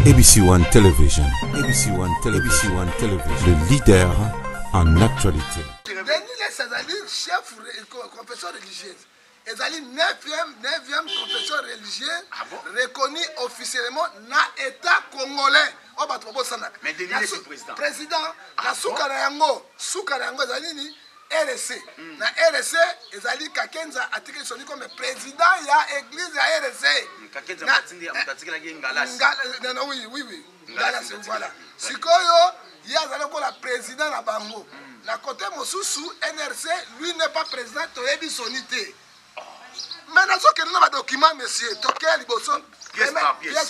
ABC One Television. ABC One Television. Le leader en actualité. Denis Cézanne, chef confession religieuse. Ezali 9e confession religieuse reconnu officiellement dans l'État congolais. Mais Denis est le président. Président, la Soukarayango ezali ni RSC. Na RSC ezali Kakenza atikeli soni comme président ya église ya RSC. Kakenza matindi amutatiki la Ngalasi. Oui. Ngalasi voilà. Sikoyo il y a la président na bango. Na côté mosusu NRC lui n'est pas président toyebi sonité. Maintenant ce que nous avons document monsieur toke liboso pièce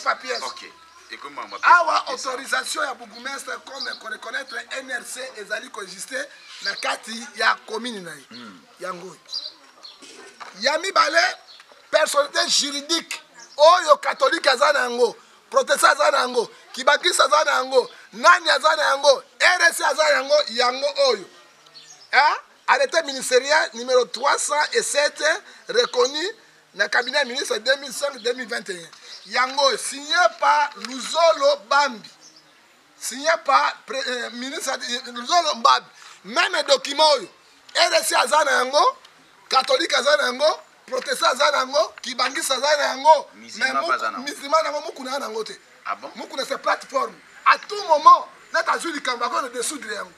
par pièce. OK. Et comment on va awa autorisation ya bourgmestre comme reconnaître NRC ezali coexister na kati ya commune na yango. Ya mibale personnalité juridique oyo catholique azana yango, protestant azana yango, kibakisa azana yango, nani azana yango, RSC azana yango oyo. Arrêté ministériel numéro 307 reconnu dans le cabinet ministre 2005-2021. Yango signé par Luzolo Bambi. Signé par ministre Luzolo Bambi. Même document, RSC Azana Yango, catholique Azana Yango, protestant Azana Yango, Kibangis Azana Yango, musulman Mukuna Yango. Ah bon? Mukuna c'est plateforme. À tout moment, notre azul du Kambako le dessous de Yango.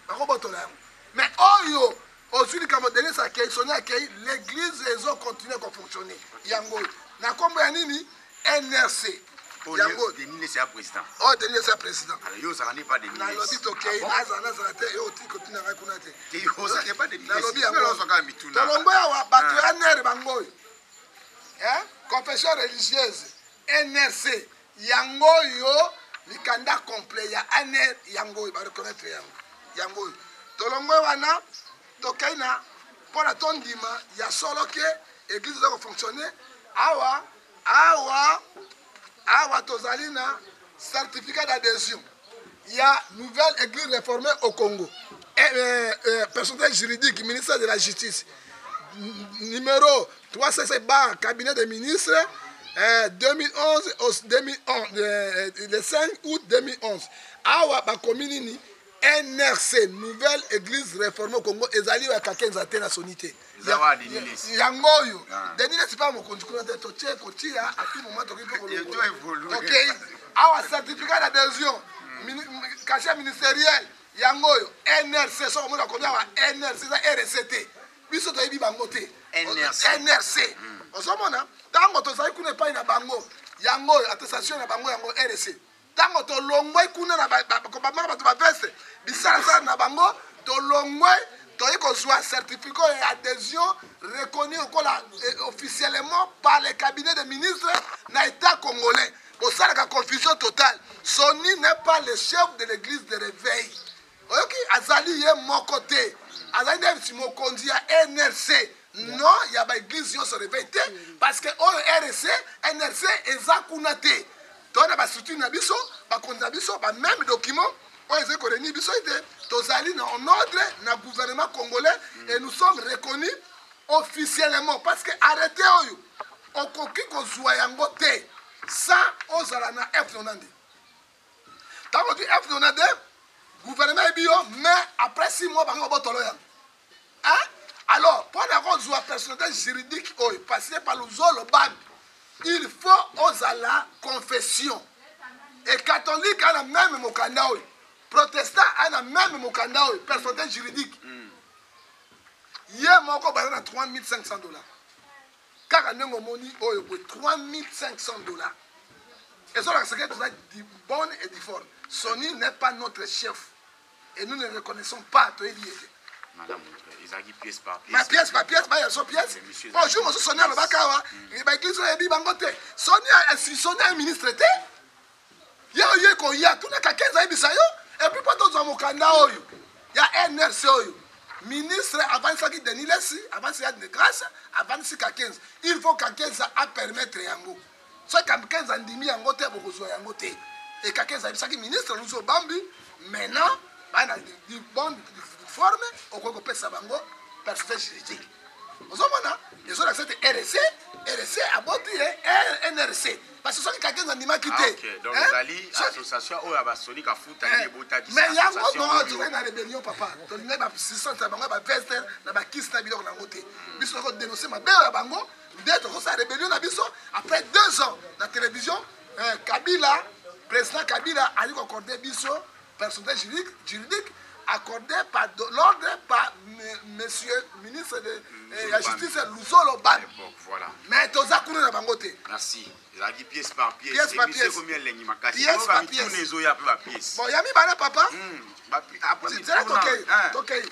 Mais Oyo. Aujourd'hui, quand l'église a accueilli, l'église a continué à fonctionner. Yango. Na kombo ya nini? NRC. Yango. Denis c'est un président. Oh, Denis c'est un président. Alors, yo, ça n'est pas Denis. Na lobby tokei, naza te, yo ti continue à kunate. Yo, ça n'est pas Denis. Na lobby yango. Tolombo ya wa batu ya nere bango. Confession religieuse NRC. Yango yo likanda complet ya aner yango ba reconnaître yango. Yango. Tolombo wana tokaina pour la tondima ya solo que église doit fonctionner awa tozalina certificat d'adhésion. Il y a nouvelle église réformée au Congo. Personnel juridique ministère de la justice numéro 300 bar cabinet des ministres 2011 le 5 août 2011 awa ba commune NRC, nouvelle église réformée au Congo, ezali wa Kakenza te na sonité. Yango yo. Denis c'est pas mon conducteur de toche kotia à tout moment to ko. OK. Awa certificat d'adhésion. Cachet ministériel. Yango yo. NRC so mo na konya wa NRC za RCT. Biso to yebi bango te. NRC. Osomona, tango to sai kuna pa ina bango. Yango attestation na bango yango RC. Tango to longwe kuna na ba bato ba veste bisala na bango to longwe to iko soit certificat d'adhésion reconnu officiellement par le cabinet des ministres na état congolais. Au sein de la confusion totale, Soni n'est pas le chef de l'église de réveil. OK, azali ye mon côté. Azali ne si mo kondi ya NRC. Non, il y a ba église yo se réveille parce que RSC, NRC ezakunate. Donc, la structure na biso, ba konza biso, ba même document, on est correni biso ite, tozali en ordre na gouvernement congolais et nous sommes reconnus officiellement parce que arrêté oyo, okoki ko zwa yango te, ça ozala na F90. Tango di F90, gouvernement bio, mais après 6 mois bango botolo yango. Alors, pour avoir zwa personnalité juridique oyo, passé par le zolo bag. Il faut oser la confession. Et catholique a la même mokanda. Protestant a la même mokanda. Personnalité juridique. Hier, mon copain a $3,500. Car on a $3,500. Et ça, c'est que du bon et du fort. Soni n'est pas notre chef. Et nous ne reconnaissons pas. Madame, ils ont dit pièce par pièce. Ma pièce par pièce, il y a son pièce. Bonjour, je suis Sonia Lobakawa. Il va écrire sur les bibangote. Sonia est ministre. Il y a tout le cas qui et puis, pas dans mon canal. Il y a NRC. Ministre, avant ça qui Denis Lessi, avant ça de grâce, avant ça 15. Il faut qu'à 15 à permettre Yango. Soit qu'à 15 ans, demi en côté, beaucoup soit en côté. Et qu'à 15 ans, ça qui ministre, nous sommes Bambi. Maintenant, il y a du bon. Forme au Congo Sabango, personnalité juridique. ozomona ils ont accepté RC aboti NRC parce que soki kakenza ndimaki te donc ezali association oyo abasoni kafuta ni botaki mais yango non toza na rébellion papa tolingai basistance ya bango bavester na bakisi na biloko nango te biso tokodénonce mabe ya bango nde tokosala rébellion na biso après 2 ans na télévision Kabila président Kabila ali koaccordé biso personnalité juridique accordé par l'ordre par monsieur ministre de la justice Luzolo Ban. Voilà. Mais toza kuna na bango te. Merci. Ezalaki pièce par pièce. Pièce par pièce. Combien lengi makasi. Pièce par pièce. Tous les oya pa pièce. Bon yami bana papa. Après tokei.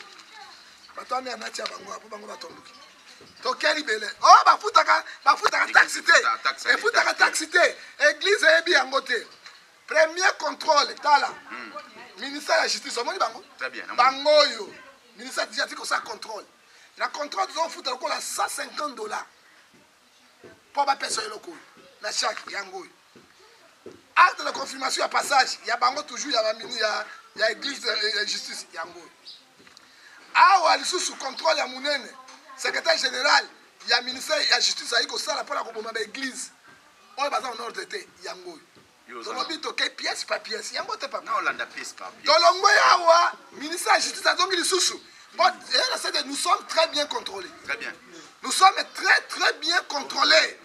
Batami anatia bango apo bango batomboki. Tokeli bele. Oh bafutaka taxité. Et futaka taxité. Église ebi yango te. Premier contrôle tala. Ministère de la justice, très bien. Bangoyo, ministère de la justice, ça contrôle. La contrôle, ils ont foutu le à $150 pour la personne locale. La chaque yango. Acte de confirmation à passage, il y a bango toujours, il y a église de justice yango. Ah ouais, sous contrôle ya munene, secrétaire général, il y a ministère de la justice à iko ça la pour la combat église. On est basé en ordre de yango. Tolobi toke pièce par pièce yango te papa non landa pièce par pièce tolongo yawa ministère de la justice azongi lisusu bon nous sommes très bien contrôlés nous sommes très bien contrôlés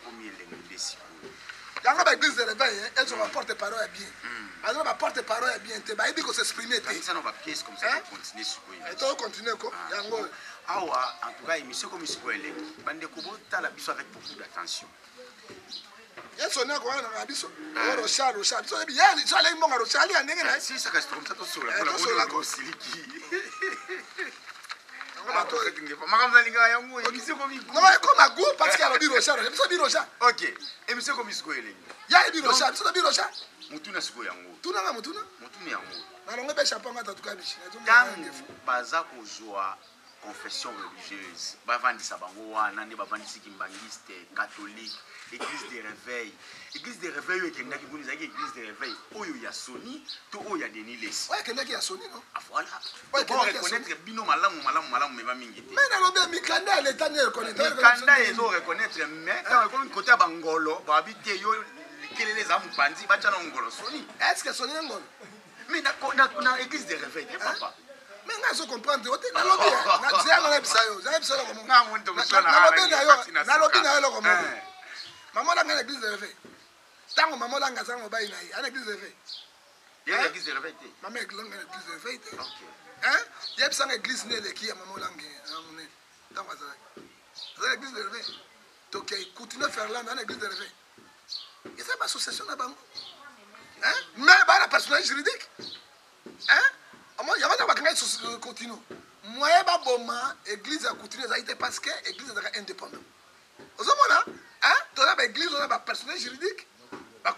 yango ba église de réveil elles ont un porte-parole bien alors ba porte-parole bien te ba ebi ko s'exprimer te ça non ba pièce comme ça continuer sikoyo et to continuer ko yango awa en tout cas émission comme sikoyo bande ko bota la biso avec beaucoup d'attention. Yeso na kwa na biso Rochard so bi ya so le mbonga Rochard ya ndenge na si ça reste comme ça to sola pour la siliki ngoma to nge makamza linga yango émission comme non comme à goût parce qu'il y a le Rochard so bi Rochard OK émission comme siko ele ya bi Rochard so bi Rochard mutuna siko yango tuna na mutuna yango na longo be chapanga tatuka bishi tango baza kozwa confession religieuse bavandisa bango wana nde bavandisi kimbangiste catholique église des réveils ekendaki kuna ezalaki église des réveils oyo ya Soni to oyo ya Denis Lesi oyo ekendaki ya Soni no voilà pour reconnaître bino malamu meba mingi te mais nalobi mikanda ya l'état ne reconnaître mikanda ezo reconnaître mais quand ekomi côté ya bangolo babi te yo kelele za mupanzi bacha na ngolo Soni est-ce que Soni ngolo mais na église des réveils papa mais nga so comprendre ote nalobi na zia ngala bisayo comme na muntu musana nalobi na yo loko mo maman la ngala église de réveil tango maman la ngasa ngo bayi na yi ana église de réveil ya église de réveil maman église de réveil hein yeb sang église ne le ki ya maman la ngé amone tango ça église de réveil to ke continuer faire là dans église de réveil et ça ma association na bango hein mais ba la personnalité juridique hein moi il y a pas de continue moi ba boma église a continuer ça été parce que église est indépendante ozomona hein to na ba église on a ba personnalité juridique ba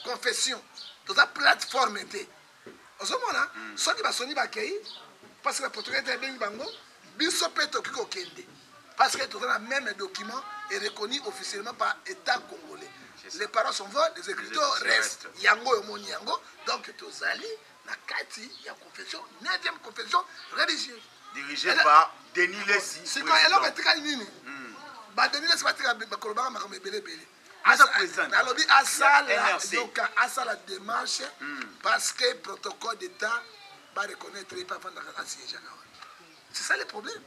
confession to na plateforme té ozomona soki ba soni ba kei parce que la portugais est bien bango biso peto kiko kende parce que to na même document est reconnu officiellement par État congolais. Les paroles sont vraies, les écritures restent. Yango et mon yango. Donc, Tozali, na kati, il y a confession, 9e confession religieuse. Dirigée par Denis Lesi. C'est quand elle a été nini. Bah, Denis Lesi va être à Kolobara, ma comme belé. Asa la démarche parce que le protocole d'État va reconnaître et pas vendre à siège. C'est ça le problème.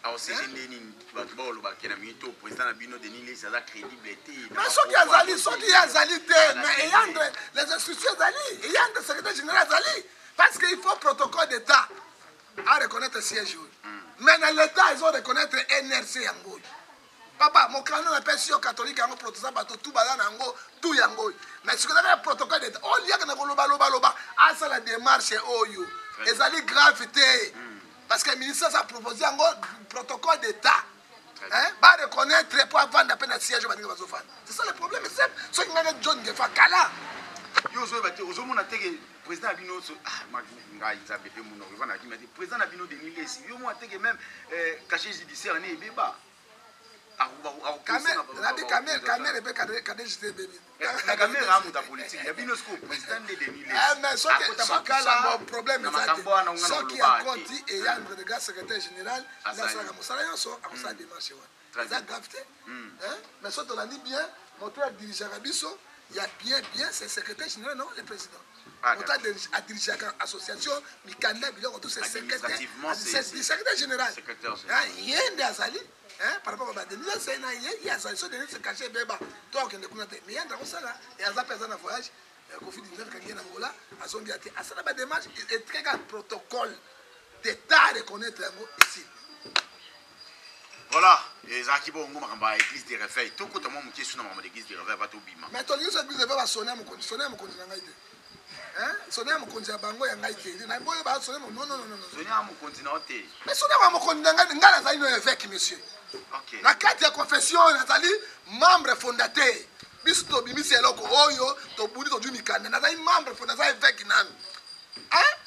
Alors c'est général bato ba kena mito président na bino Denis Lesi za crédibilité mais soki azali te mais ayant les institutions azali ayant le secrétaire général azali parce qu'il faut protocole d'état à reconnaître siège mais dans l'état ils ont reconnaître NRC yango papa mon canon appelle sur catholique yango protestant bato tout bazana yango tout yango mais ce que le protocole d'état on y a que na loba asa la démarche oyo ezali gravité. Parce que le ministère a proposé un protocole d'État. Va reconnaître pour avoir la peine à siège. C'est ça le problème. C'est ce qui m'a dit John Gefa Kala. Le président Abino, président Abino Denis Lesi, même caché judiciaire, Camer et Kadé j'étais bébé. La caméra a monté politique. Il y a bien ce président de Denis. Mais ce qui a un problème, c'est ce qui a compté et il y a un regard secrétaire général. Là, ça a démarché. Ça a gafté. Mais ce qu'on a dit bien, notre dirigeant Rabisso, il y a bien, c'est le secrétaire général, non, le président. Notre dirigeant l'association, mais Canada, c'est le secrétaire général. Il y a un des Azali. Par rapport à Denis, il y a ça, se cacher, toi qui ne connais pas, mais il y a un ça là, et à ça personne en voyage, Covid-19 quand il y a un là, à son biais, à ça la démarche, et très grand protocole d'État à reconnaître ici. Voilà, et ça qui va à l'église des réveils, tout le monde qui est sur l'église des réveils va tout bima. Mais ton église des réveils va sonner à mon compte, sonner à mon compte, sonner à mon compte, bango ya ngaite, na boye ba sonner non. Sonner à mon continent. Mais sonner à mon compte, ngala za ino évêque monsieur. OK. Na carte de confession Nathalie membre fondateur. Biso to bimisi eloko oyo to budi to jumi kanda na za membre fondateur évêque nami.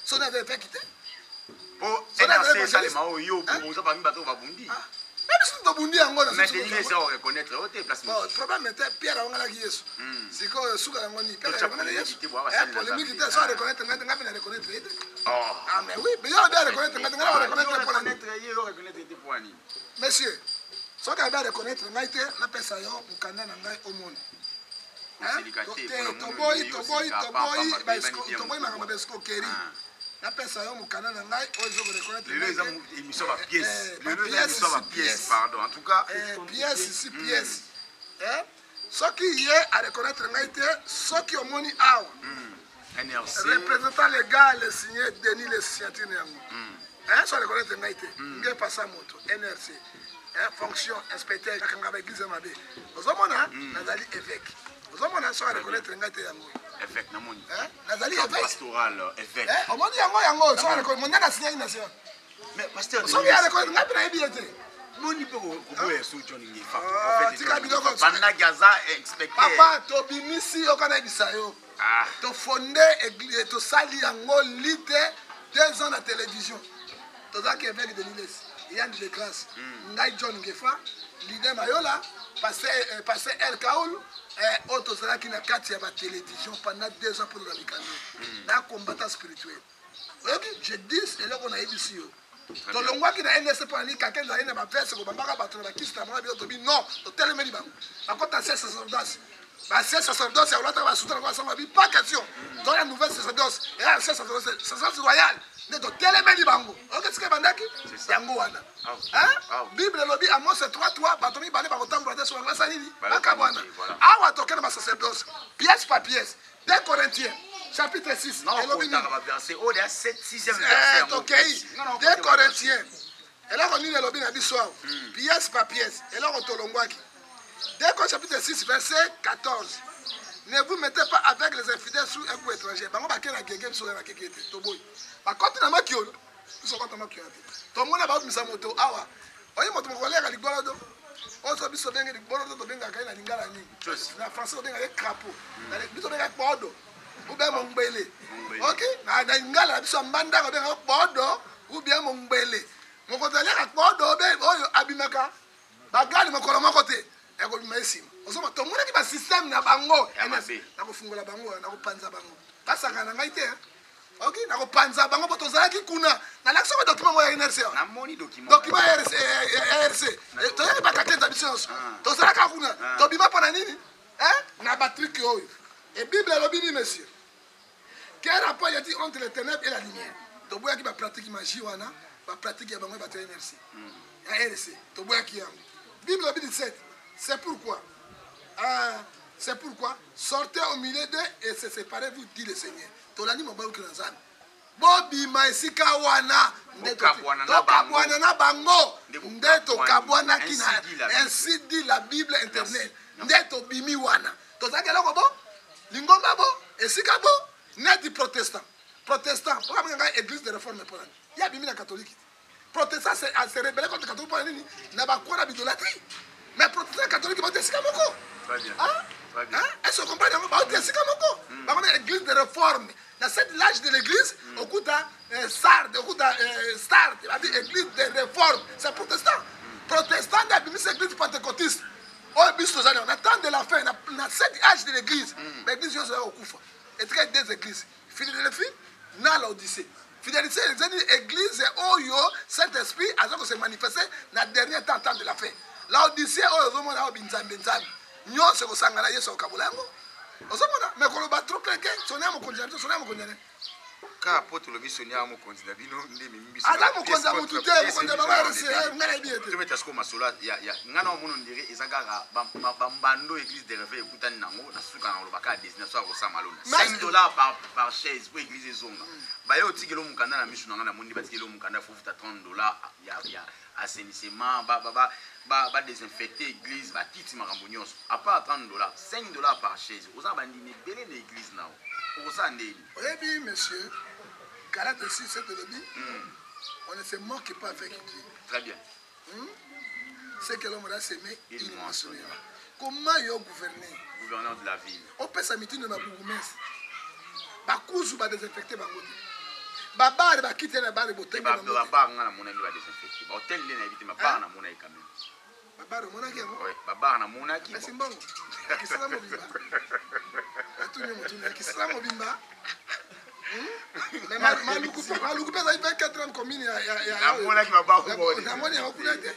Sonner évêque té. Oh, NRC salema oyo pour ça parmi bato va bundi. Mais biso to bundi yango na. Mais Denis ça reconnaître au té place. Bon, problème était Pierre angala ki Yesu. Siko suka yango ni Pierre angala Yesu. Polémique était ça reconnaître ngati ngapi na reconnaître. Ah mais oui, mais il y a bien reconnaître ngati ngala reconnaître pour ani. Monsieur, ce qu'on a reconnaître, la personne qui a été au monde. La personne qui pardon, en tout cas, pièce. Ce qui est à reconnaître, ce qui est money out. Représentant légal, signé Denis le signature. Ça reconnaître, il pas ça moto, NRC. Fonction inspecteur kakanga église mabe ozomona nazali évêque ozomona so reconnaître ngate yango évêque namoni nazali évêque pastoral évêque omoni yango so reconnaître monana signé nation mais pasteur so ya reconnaître ngapi na ebiete moni pe ko boye so John Ngefa en fait tika biloko banda gaza inspecteur papa to bimisi okana bisayo to fondé église to sali yango lite 2 ans na télévision to zaki évêque de Niles Yann de grâce, Ngai John Ngefa, leader Mayola, passé El Kaoul, autre cela qui n'a qu'à tirer la télévision pendant 2 ans pour la Mikando. Là, combattant spirituel. Je dis, et là qu'on a eu ici. Donc, le mois qui n'a NSC pour aller, quelqu'un n'a rien à faire, c'est qu'on va pas battre la kiste, non, tu es le même. Par contre, tu as 16 sacerdoces. 16 sacerdoces, c'est l'autre qui va soutenir, pas question. Dans la nouvelle sacerdoce, et là, 16 sacerdoces royales. Donc, télémédi bango. Qu'est-ce que bandaki? Yango wana. Bible lobby Amos 3:3, batomi bale ba kotambola sur la sanini. Akabwana. Awa tokena ba sacerdoce. Pièce par pièce. 2 Corinthiens chapitre 6. Et lobby verset au 7e verset. OK. 2 Corinthiens. Et là on lit le lobby na biso. Pièce par pièce. Et là on tolongwaki. 2 Corinthiens chapitre 6 verset 14. Ne vous mettez pas avec les infidèles sous un coup étranger. Bango ba kena gege sur la keke toboy. Ba konti na makiolo. Ils sont content makiolo. To mona ba misa moto awa. Oyi moto mo kolega ligolo do. Oso biso benga ligolo do to benga kai na lingala ni. Na français to benga le crapaud. Na biso benga podo. Ou bien mon mbele. OK? Na lingala biso mbanda ko benga podo ou bien mon mbele. Mo ko tele ka podo be oyo abimaka. Ba gali mo kola makote. E ko bimesi. Oso to mona ki ba système na bango. Na ko fungola bango na ko panza bango. Basaka na ngai te. OK, na ko panza bango poto zalaki kuna. Na lakso ko document mo ya NRC. Na moni document. Document RC. To ya ba kaketa biso. To zalaka kuna. To bima pona nini? Na batrik oyo. Et Bible lo bini monsieur. Quel rapport y a-t-il entre les ténèbres et la lumière? To boya ki ba pratique magie wana, ba pratique ya bango ba to NRC. Ya RC. To boya ki yango. Bible lo bini 7. C'est pourquoi sortez au milieu d'eux et se séparez-vous, dit le Seigneur. Tolani mo baluki na zana. Bobi maisika wana ndeto kabwana na bango ndeto kabwana kina ainsi dit la Bible internelle ndeto bimi wana. Tozaki loko bo lingomba bo esika bo net protestant. Protestant pour nga église de réforme pour ya bimi na catholique. Protestant c'est rebelle contre catholique pour nini na ba kwa na bidolâtrie. Mais protestant catholique ba esika moko. Très bien. Est-ce qu'on comprend d'abord bah esika moko. Ba na église de réforme. Dans cette l'âge de l'église, au coup Sardes, au coup Start, église de réforme, c'est protestant. protestant d'abimisa église pentecôtiste. On attend de la fin, on a 7 âges de l'église. L'église est au Koufa. Et très des églises. Philadelphie, na l'Odyssée. Fidélité, l'église Oyo, Saint-Esprit, a se manifesté dans le dernier temps de la fin. L'Odyssée, Oyo, Zomona, Binzam, Binzam. Nyon se resangala, Yeso Kabulango. Ozomona, mais qu'on va trop quelqu'un, sonner mon congélateur, sonner mon congélateur. Car apôtre le missionnaire mon candidat bino ndemi mbiso ala mo konza mo tuté mo konza baba rese ngala bien tu mets tasko masola ya ngana mono ndire ezagara bambando église de réveil kutani nango na suka na lobaka destination ko samalona $5 par chaise pour église ezonga bayo tikelo mukanda na misu ngana mundi batikelo mukanda fufuta $30 ya assainissement ba désinfecter église ba titi makambo nyonso à part $30 $5 par chaise oza bandine belé na église nao oza ndeni oyebi monsieur Galate 6 7 lobby on ne se moque pas avec Dieu. Très bien. C'est que l'homme a semé, il mentionnera. Comment il y a gouverné? Gouverneur de la ville. On peut s'amitié de ma bourgmestre. Bakouzu va désinfecter Bangote. Babar va quitter la barre et botter. Babar n'a mon ami va désinfecter. Hôtel n'a évité ma barre n'a mon ami quand même. Babar mon ami. Oui, babar n'a mon ami. C'est bon. Qui sera mon bimba? Qui sera mon bimba? Mais maluku pesa 24 ans commune ya mona ki mabako bone na mona ya okuna te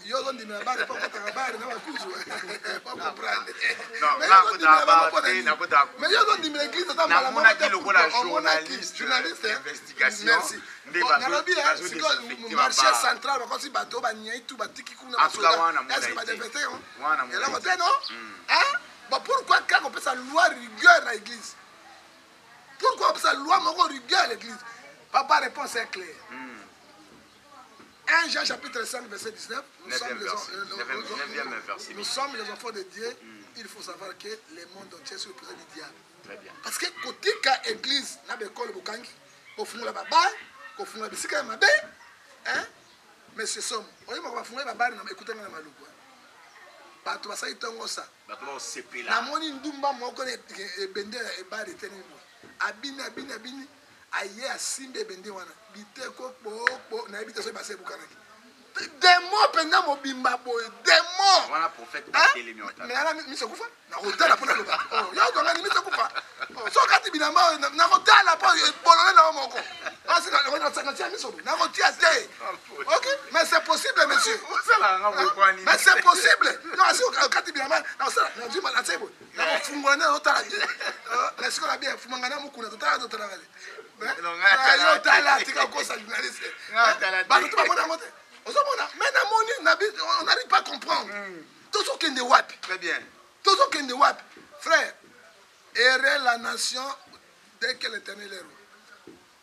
yo zondi na bari pa kota bari na bakuzu pas comprendre non na kota mais yo zondi na église ta mala mona ki lokola journaliste investigation merci na lobi marché central ba kosi bato ba nyai tu batiki kuna ba est-ce ba défester wana et là côté non hein bon pourquoi quand on peut sa loi rigueur à l'église? Pourquoi ça loi mon rigueur l'église? Papa réponse est claire. 1 Jean chapitre 5 verset 19. Nous sommes les enfants de Dieu. Il faut savoir que le monde entier est le présent du diable. Très bien. Parce que côté ka église na bekole bukangi, ko fungula baba, ko fungula bisika mabe, hein? Mais ce somme, on va fungula baba na écouter na maluku. Bato basai tongo sa. Bato ba sepela. Na moni ndumba moko ne bende e bari tenimo. Abini aye asimbe bende wana biteko po na bité so basé bukanaki démon penda mobimba boy démon wana prophète batele miota mais ala mi se kufa na hotela pona loba oh yo donga ni mi se kufa so kati binamba na hotela po bolole na moko asi na tia mi so na tia te OK mais c'est possible monsieur mais c'est possible non asi kati binamba na sala na jima na sebo na fungwa na hotela na sikola bien fumanga na mukuna totala yo tala tika kosa journaliste ba tout ba mona ngote on n'arrive pas à comprendre. Tout ce qui est de WAP. Très bien. Tout ce qui est de WAP. Frère, errer la nation dès que l'Éternel est roi.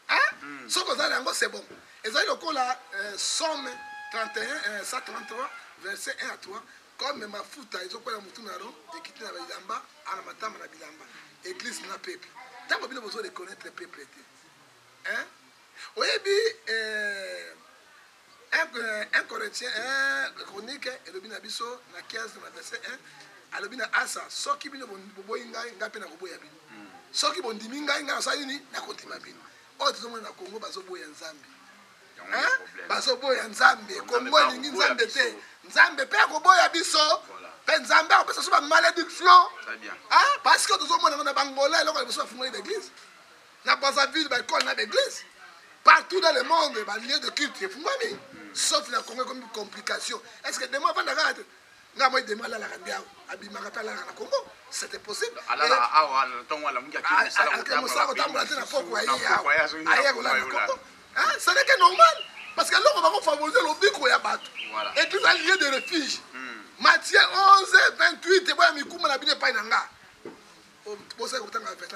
Hein? Ce que vous avez c'est bon. Et ça, il y a Somme 31, 133, verset 1 à 3. Comme ma fouta, ils ont quoi la moutounaro, et qui na bilamba, à la matama na bilamba. Église na peuple. T'as pas besoin de connaître le peuple. Hein? Oui, bien. 1 Corinthiens 1 Chronique et le binabiso na 15 na verset 1 alobina asa soki bino boboyi ngai ngape na koboya bino soki bondimi ngai ngai osali ni na kotima bino oyo tozomona na Congo bazoboya nzambe bazoboya nzambe Congo elingi nzambe te nzambe mpe akoboya biso mpe nzambe akopesa so bamalédiction parce que tozomona na bangola eloko liboso bafungoli l'église na Brazzaville baekole na l'église partout dans le monde, les lieux de culte, sauf la Congo comme complication. Est-ce que demain, avant d'arrêter, c'était possible. Ce n'est que normal. Parce que là, on va favoriser le bico et abattre. Et puis, un lieu de refuge. Matthieu 11, 28, et voilà, mais comment la Bible n'est pas nanga. Pour ça, on a fait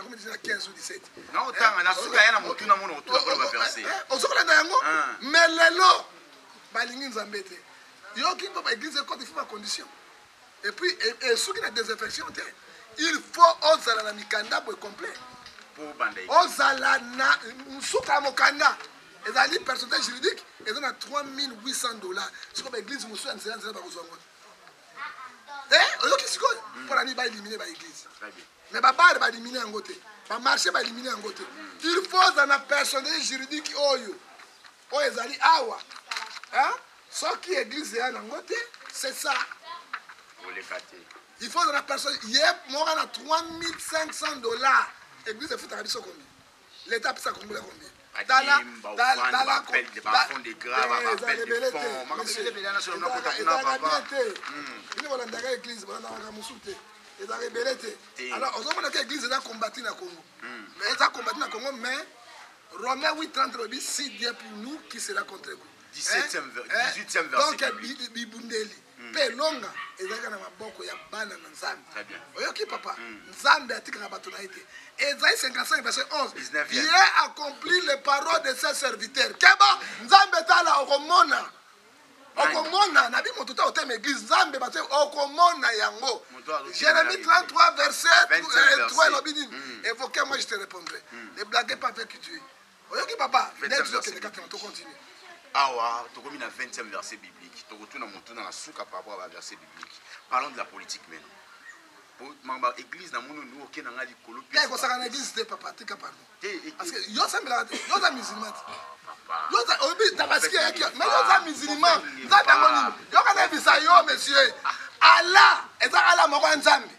15 ou 17. Non, on a souga yana mutuna mono tout va verser. On se connaît yango. Mais lelo balingi nzambete. Yo ki papa église quand il faut ma condition. Et puis et ceux qui la désinfection, il faut ozala na mikanda pour complet. Pour bandai. Ozala na souka mokanda. Et dans les personnage juridique, ils ont $3,800. C'est comme l'église musu en séance ba kozongo. Oyo ki siko pour ani ba éliminer ba église. Très bien. Mais Baba va éliminer en côté. Va marcher va éliminer en côté. Il faut dans la personnalité juridique oyo. Oyo ezali awa. Hein? Ce qui est église à Nangote, c'est ça. Pour les cater. Il faut de la personne. Hier, moi, on a $3500. L'église est faite à Abisso combien? L'État a pris ça combien? Dans la fonds de grave, des fonds. Alors, on a l'église a combattu dans le Congo. Mais elle a combattu dans le Congo, mais Romains 8:30 si Dieu pour nous qui sera contre vous. 18e verset. Donc, Bibundeli. Pelonga, ezaka na maboko ya bana na Nzambe. Très bien. Oyoki papa, Nzambe atika bato na ite. Esaïe 55 verset 11. Dieu accomplit les paroles de ses serviteurs. Keba, Nzambe tala okomona. Okomona, nabi motuta oteme église Nzambe bate okomona yango. Jérémie 33 verset 3 lobini. Évoquez-moi, je te répondrai. Ne blaguez pas avec Dieu. Oyoki papa, net zo ke to continue. Awa, tu as 20e verset biblique. Tu retournes dans la souka par rapport à verset biblique. Parlons de la politique maintenant. L'église dans mon nous aucun n'a dit colo. Mais quand ça dans l'église c'était papa, tu capable. Parce que yo ça yo ça musulman. Yo ça obi tabaski mais yo ça musulman. Ça dans yo kana bisa yo monsieur. Allah, et Allah moko nzambe.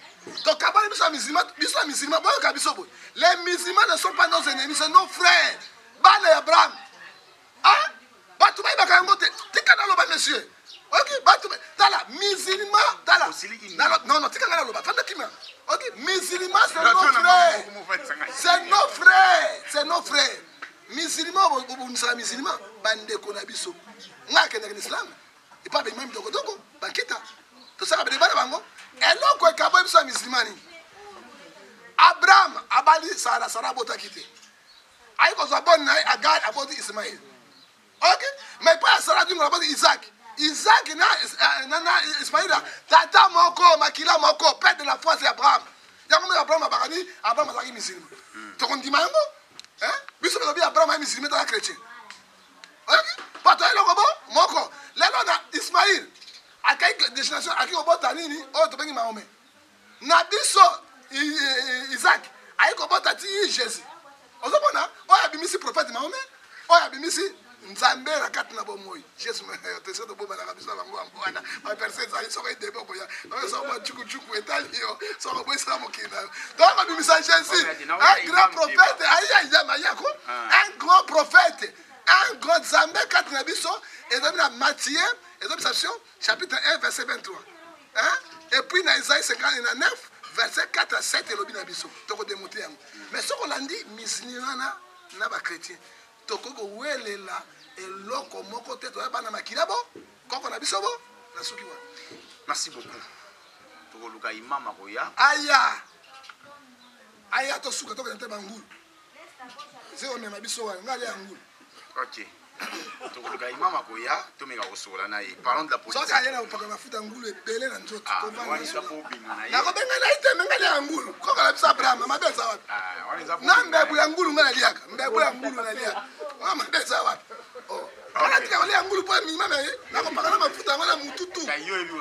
Donc kabali biso musulman, boyo kabiso boy. Les musulmans ne sont pas nos ennemis, c'est nos frères. Bana Abraham. Hein? Batouma Bakangote, Tikana Loba, monsieur. Ok, Batouma, Tala, musulman, Tala. Non, Tikana Loba, Fandakima. Ok, musulman, c'est nos frères. C'est nos frères. C'est nos frères. Musulman, vous serez musulman, Bande Konabiso. N'a qu'un islam. Et pas même de Kodoko, Bakita. Tout ça, c'est pas bango. Et là, quoi, Kaboy, c'est musulman. Abraham, Abali, Sarah Botakite. Aïko Zabon, Agar, Abodi Ismaël. Ok, mais pas Sarah du Mabodi Isaac. Isaac na Ismaïla, Tata Moko, Makila Moko, père de la foi c'est Abraham. Yakoum Abraham Abagani, Abraham Azaki musulman. Tu comprends Dimango? Hein? Biso que Abraham est musulman dans la chrétien. Ok, pas toi le robot, Moko. Là on a Ismaïl. À quelques destinations, à qui au bord Tanini, oh tu peux dire Mahomet. Nabiso Isaac, à qui au bord Tati Jésus. On se prend, oh y a bimisi prophète Mahomet, oh y a bimisi Nzambe la carte na bomoy. Jésus te sait de boba na kabisa bango ambwana. Ma personne ça ils sont des bons boya. On sont pas chuku etalio. Sont boy ça mokina. Donc ma bimisa Jésus. Un grand prophète aïe mayako. Un grand prophète. Un grand Nzambe carte na biso et dans la Matthieu et dans chapitre 1 verset 23. Hein? Et puis dans Isaïe 59 verset 4 à 7 et lobina biso. Toko démonter yango. Mais ce qu'on a dit musulmana na ba chrétien. Tokoko welela eloko moko te toya bana makilabo koko na biso bo na suki wa. Merci beaucoup. Tokoluka imam akoya. Aya to suka to kente bangulu. Zero mema biso wa ngale angulu. OK. Tokoluka imam akoya to meka kosola na ye. Parlons de la politique. Soka yena upaka mafuta ngulu ebele na nzoto ko vanga. Wani sapo binga na ye. Na ko benga na ite ngale angulu. Koko la bisa Abraham mabeza wapi? Wani sapo. Na mbebu ya ngulu ngala liaka. Mbebu ya ngulu na liaka. Mabeza wapi? Oh. Ana tika wale angulu po mi mama ye. Na ko pakana mafuta ngala mututu. Ta yo ebi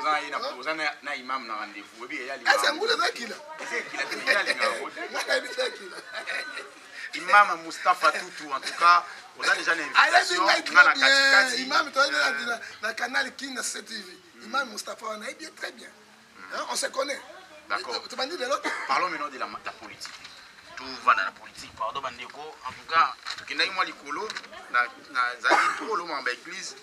ozana na imam na rendez-vous. Ebi ya li. Asa ngulu za kila. Kila kila li ngalo. Na ebi za kila. Imam Moustapha Toutou en tout cas, vous avez déjà une invitation. Imam dans canal King TV. Imam Moustapha on est bien très bien. On se connaît. D'accord. Tu m'as dit de l'autre. Parlons maintenant de la politique. Tout va dans la politique. Pardon Bandeko. En tout cas, tu n'as moi l'icolo na zali trop le membre église.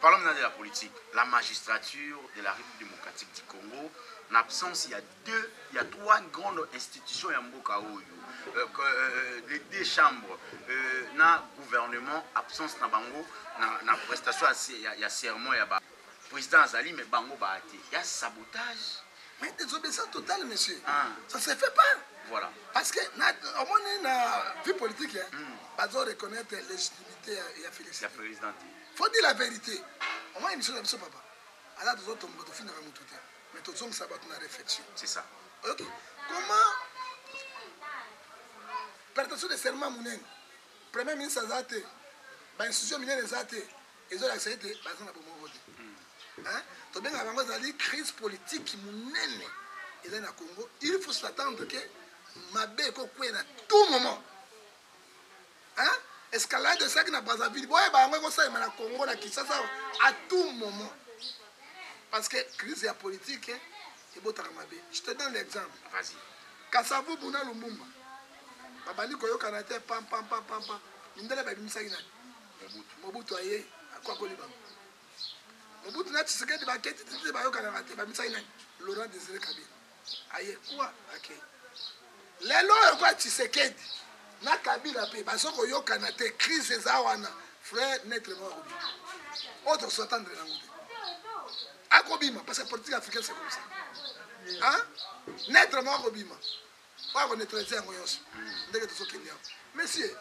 Parlons maintenant de la politique. La magistrature de la République démocratique du Congo. En absence, il y a trois grandes institutions à Mboka Oyo. Les deux chambres, na gouvernement, absence na bango, na prestation, il y a serment, il y a président Azali, mais bango baate. Il y a sabotage. Mais désobéissance totale, monsieur. Ça ne se fait pas. Voilà. Parce que, au moins, dans la vie politique, il faut reconnaître la légitimité et la félicité. Il faut dire la vérité. Au moins, il y a une papa. Alors, nous autres, on finir avec tout. Mais tout ça, ça va être une réflexion. C'est ça. Ok. Comment prestation de serment mounen premier ministre Zate institution minière Zate ils ont accepté parce qu'on a beaucoup voté hein to benga bango zali crise politique mounen et là na Congo il faut s'attendre que mabe ko kwena tout moment hein escalade de ça qui na Brazzaville boye ba ngo ça na Congo na Kinshasa à tout moment parce que crise politique et botaka mabe. Je te donne l'exemple. Vas-y. Kasavu Buna Lumumba. Babani koyo kanate pam. Ndele ba bimisaki na Mobutu aye akwa koliba. Mobutu na Tshisekedi ba keti tete ba yo kanate ba bimisaki na Laurent Désiré Kabila. Aye quoi OK. Lelo yo kwa Tshisekedi na Kabila pe ba soko yo kanate crise za wana frère net mort. Autre s'attendre na ngode. Akobima parce que politique africaine c'est comme ça. Hein? Naître mort Obima. Pas connaître les angoisses. Monsieur,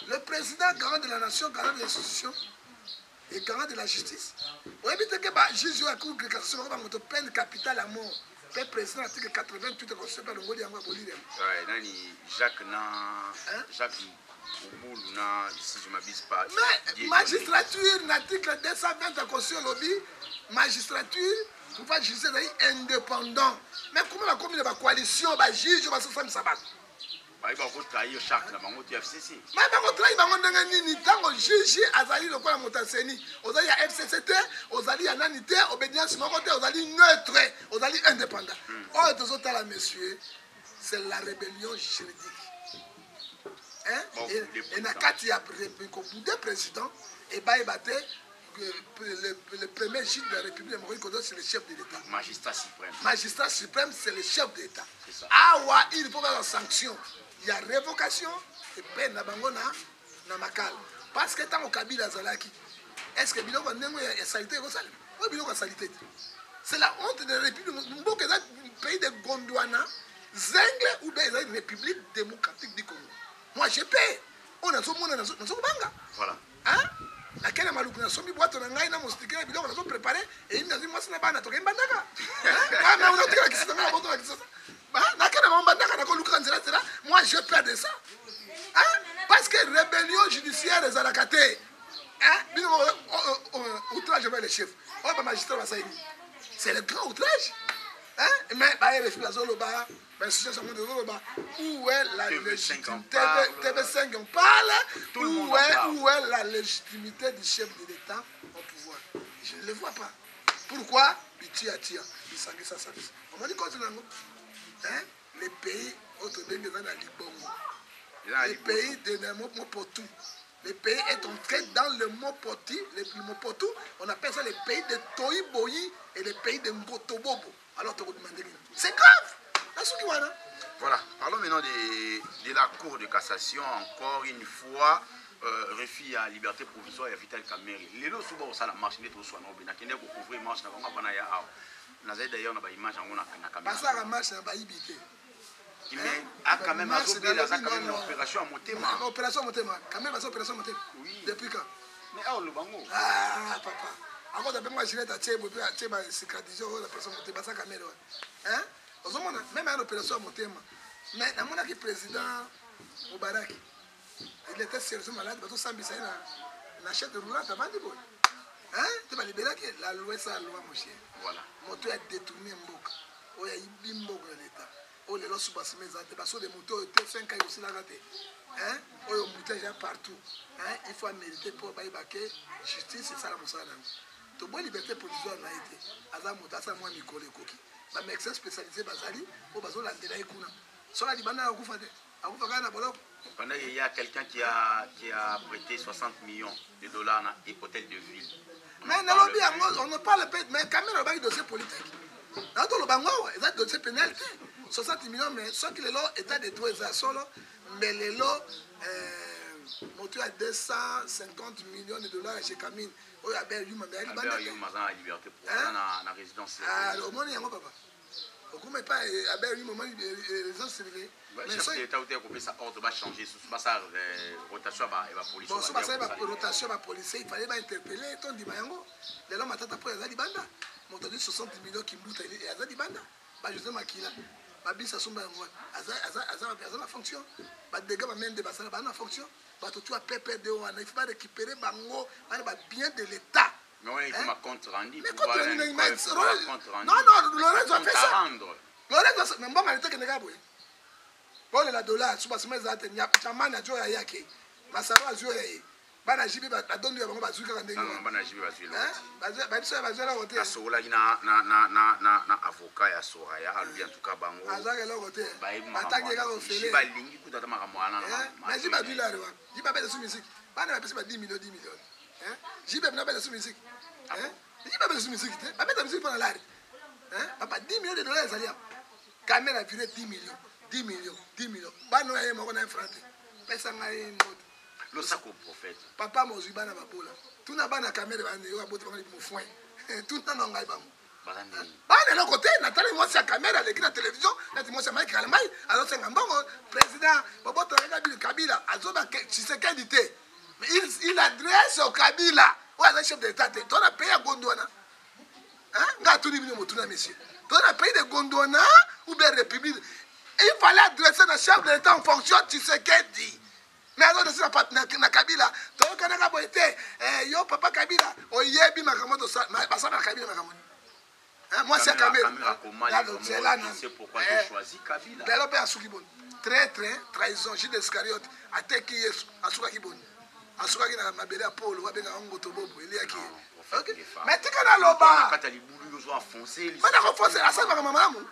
le président garant de la nation, garant de l'institution et garant de la justice. Vous avez dit que juge à cour de cassation va monter peine capitale à mort. Le président article 88 de la Constitution de l'Angola et Angola. Ouais, nani Jacques Ouboulou na si je m'abuse pas. Mais magistrature l'article 220 de la Constitution lobby magistrature pouvoir juger indépendant. Mais comment la commune de coalition va juger va se faire ça? Bah il va trahir chaque na bango FCC. Mais bango trahir bango ndanga nini tango juger azali lokola motaseni. Ozali ya FCCT, ozali ya nanité, obédience moko te, ozali neutre, ozali indépendant. Oh tozotala monsieur, c'est la rébellion juridique. Hein? Et na kati ya le président et ba ebate le premier juge de la République c'est le chef de l'État. Magistrat suprême. Magistrat suprême, c'est le chef de l'État. Ah ouais, il faut avoir la sanction. Il y a révocation et peine na bango na makal. Parce que tant au Kabila Zalaki, est-ce que biloko ndenge ya salité ko sala? Oui, biloko salité. C'est la honte de la République. Mboka est un pays de Gondwana, Zengle ou bien une République démocratique du Congo. Moi je paie. On a son monde dans son banga. Voilà. Hein? Laquelle maluku na somi boîte na ngai na mostikela biloko nazo préparer et il nazi mwasi na bana toke mbandaka ah mais on a dit que c'est ma boto que ça na kana mbandaka na ko luka nzela nzela moi je perds de ça hein parce que rébellion judiciaire des alakaté hein bino outrage vers les chefs on va magistrat va ça c'est le grand outrage hein mais ba RFI la zolo ba ben si ça monte zolo ba où est la légitimité TV5 on parle où est la légitimité du chef de l'État au pouvoir? Je ne le vois pas. Pourquoi? Tia ça. On m'a dit quoi hein les pays autres pays dans la Libongo. Les pays de Mopotu. Le pays est entré dans le Mopoti, le Mopotu, on appelle ça les pays de Toïboyi et les pays de Ngotobobo. Alors, c'est grave. Voilà, parlons maintenant de la Cour de cassation, encore une fois, refus à liberté provisoire et Vital Kameri. Les lots souvent ça la marche net au soin, on a qu'une couvrir marche na bango bana ya aw. Na zai d'ailleurs na ba image na caméra. Pas ça la marche na ba ibité. Mais a quand même azobé la ça quand même une opération à Motema. Opération Motema, quand même opération Motema. Oui. Depuis quand? Mais ah le bango. Ah papa. Encore d'après moi je vais t'acheter pour acheter ma cicatrice la personne Motema ça caméra. Hein? Même une opération Motema. Mais na mona ki président Mubarak. Il était sérieusement malade parce que Sambisa na chef de roulante avant de boy. Hein? Tu vas libérer que la loi ça loi mon chien. Voilà. Moto a détourné Mboka. O ya ibi Mboka l'État. O les lois passent mes années parce que les motos étaient 5 ans aussi là raté. Hein? O yo moutage partout. Hein? Il faut mériter pour baïbaké justice c'est ça la moussa. To boy liberté provisoire na été. Aza mota ça moi Nicole Koki. Ba médecin spécialisé bazali o bazo landela ikuna. Sur la libana akufa de. Akufa kana boloko. Pendant qu'il y a quelqu'un qui a prêté 60 millions de dollars dans l'hôtel de ville. Mais on ne parle pas, mais quand même, on a un dossier politique. Dans le bango, il y a un dossier pénalité. 60 millions, mais ce qui est là, état de droit, c'est solo. Mais les lots, monté à 250 millions de dollars chez Camille. Il y a un humain, mais il y a un liberté pour la résidence. Ah, au moins, il y a un papa. Au moins, pas un moment de résidence civile. Mais si l'État a coupé ça, on va changer. Ça rotation va police. Bon, ça rotation va police. Il fallait interpeller. Ton dimango. Les hommes attendent après les banda. Mon dit 60 millions qui boutent et Azadi banda. Bah je sais makila. Bah bis à son bango. Azan la fonction. Bah des gars m'amènent des bassins. Bah la fonction. Bah tu as PPD on il faut pas récupérer bango. Bah bien de l'État. Mais on est comme un compte rendu. Mais compte rendu. Non, Lorenzo a fait ça. Lorenzo, même pas malgré que ne gaboué. Pour la dollar, sous basement zate, chamana joya yake. Masaro azue bana jibe badondo ya bango bazuka kandenge non bana jibe bazui babiso bazue la côté asola na avocat ya Soraya alubi en tout cas bango azaka la côté ba atangi ka ko fele ba lingi kutata makambo wana mais jibe bazui la rewa jibe ba su musique bana ba pesa 10 millions jibe na ba su musique jibe ba su musique te ba mettre musique pour la papa 10 millions de dollars ça caméra viré 10 millions bana ya moko na frante pesa ngai note le sacre prophète papa mozwi bana babola tuna bana caméra bande yo aboti bana mo foin tuna na ngai bango bana na côté natali moi sa caméra l'écran la télévision na moi sa Mike Kalamai alors c'est ngambongo président boboto nga Kabila azoba Tshisekedi te mais il adresse au Kabila ouais le chef d'état te ton pays à Gondwana hein nga tuni bino motuna monsieur ton pays de Gondwana ou bien république il fallait adresser le chef de l'état en fonction de Tshisekedi. Mais alors, c'est na Kabila. Donc, quand on a été, yo papa Kabila, on y est bien ma camoto ça, ma ça na Kabila ma camoto. Moi c'est Kabila. C'est là, c'est pourquoi j'ai choisi Kabila. Belo pe asukibon. Très trahison Judas Iscariote ateki Yesu asuka kibon. Asuka kina mabele ya Paul wa benga ngo tobobo eli yaki. OK. Mais tika na loba. Kata libulu yo zo enfoncer. Mana ko foncer asa ma malamu.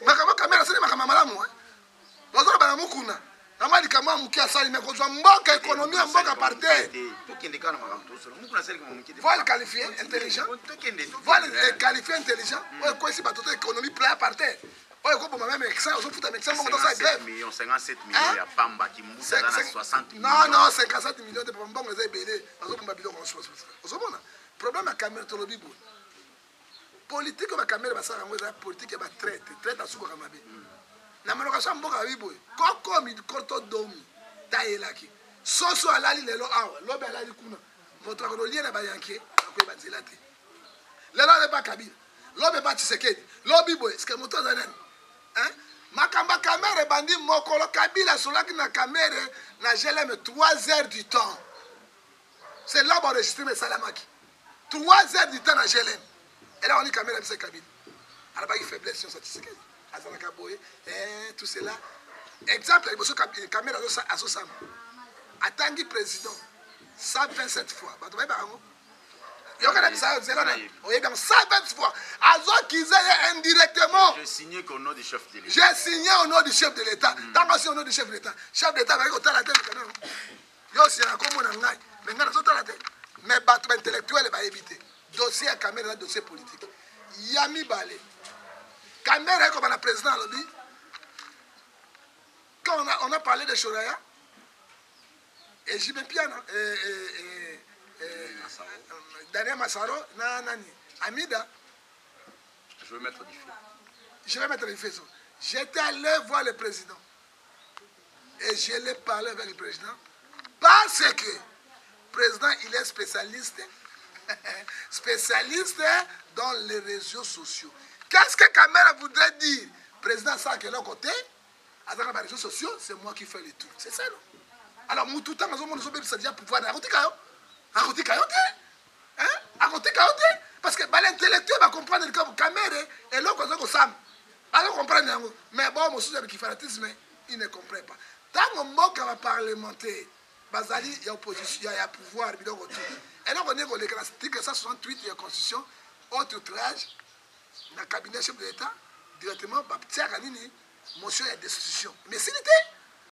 Makama kamera sene makama malamu. Bazo bana mukuna. Namali kama mukia sali me kozwa mboka économie mboka parter. Tokende kana makamto solo. Mukuna sali kama mukide. Voilà qualifié intelligent. Tokende. Voilà qualifié intelligent. Ouais quoi si bato économie plat parter. Ouais ko bomba même ça on fout un médecin bon dans sa grève. 57 millions ya pamba ki mbusa na 60 millions. Non 57 millions de pamba ngo za belé. Bazo bomba biloko en chose. Ozomona. Problème à caméra to lobibo. Politique ba caméra ba sala ngo za politique ba traite asuko kama be. Na maloka sa mboka bibo koko mi korto domi taelaki soso alali lelo awa lobe alali kuna votre colonie na bayanke ko banzela te lelo le ba Kabila lobe ba Tshisekedi lobi boy est-ce que moto zanen hein makamba kamera bandi mokolo Kabila solaki na kamera na gelem 3 heures du temps c'est là ba enregistrer mes salamaki 3 heures du temps na gelem et là on dit caméra c'est Kabila ala ba faiblesse sur Tshisekedi tout cela. Exemple, il y a une caméra à ce sam. Atangi président 127 fois. Il y a 120 fois. Azo Kizaye indirectement. J'ai signé au nom du chef de l'État. J'ai signé au nom du chef de l'État. Tant que c'est au nom du chef de l'État. Chef de l'État va être la tête. Yo, c'est un commun en ngai. Mais il y a la tête. Mais battre intellectuel va éviter. Dossier à caméra, dossier politique. Yami Balé. Caméra comme la président lobby. Quand on a parlé de Soraya et Jimé Piana Daniel Massaro, Nani, Amida. Je vais mettre du feu. Je vais mettre du feu. J'étais allé voir le président et je l'ai parlé avec le président parce que le président il est spécialiste dans les réseaux sociaux. Qu'est-ce que Caméra voudrait dire? Président, ça, que l'autre côté, avec les réseaux sociaux, c'est moi qui fais les tours. C'est ça, non? Alors, tout le temps, nous avons déjà pouvoir de parce que l'intellectuel va comprendre que Caméra et l'autre côté, va comprendre. Mais bon, mon souci avec le fanatisme, il ne comprend pas. Tant que mon va parlementer, il y a opposition, il y a pouvoir, et donc on est dans l'article 168 de la Constitution, autre outrage. Dans le cabinet chef de l'État, directement, motion de destitution. Mais s'il était,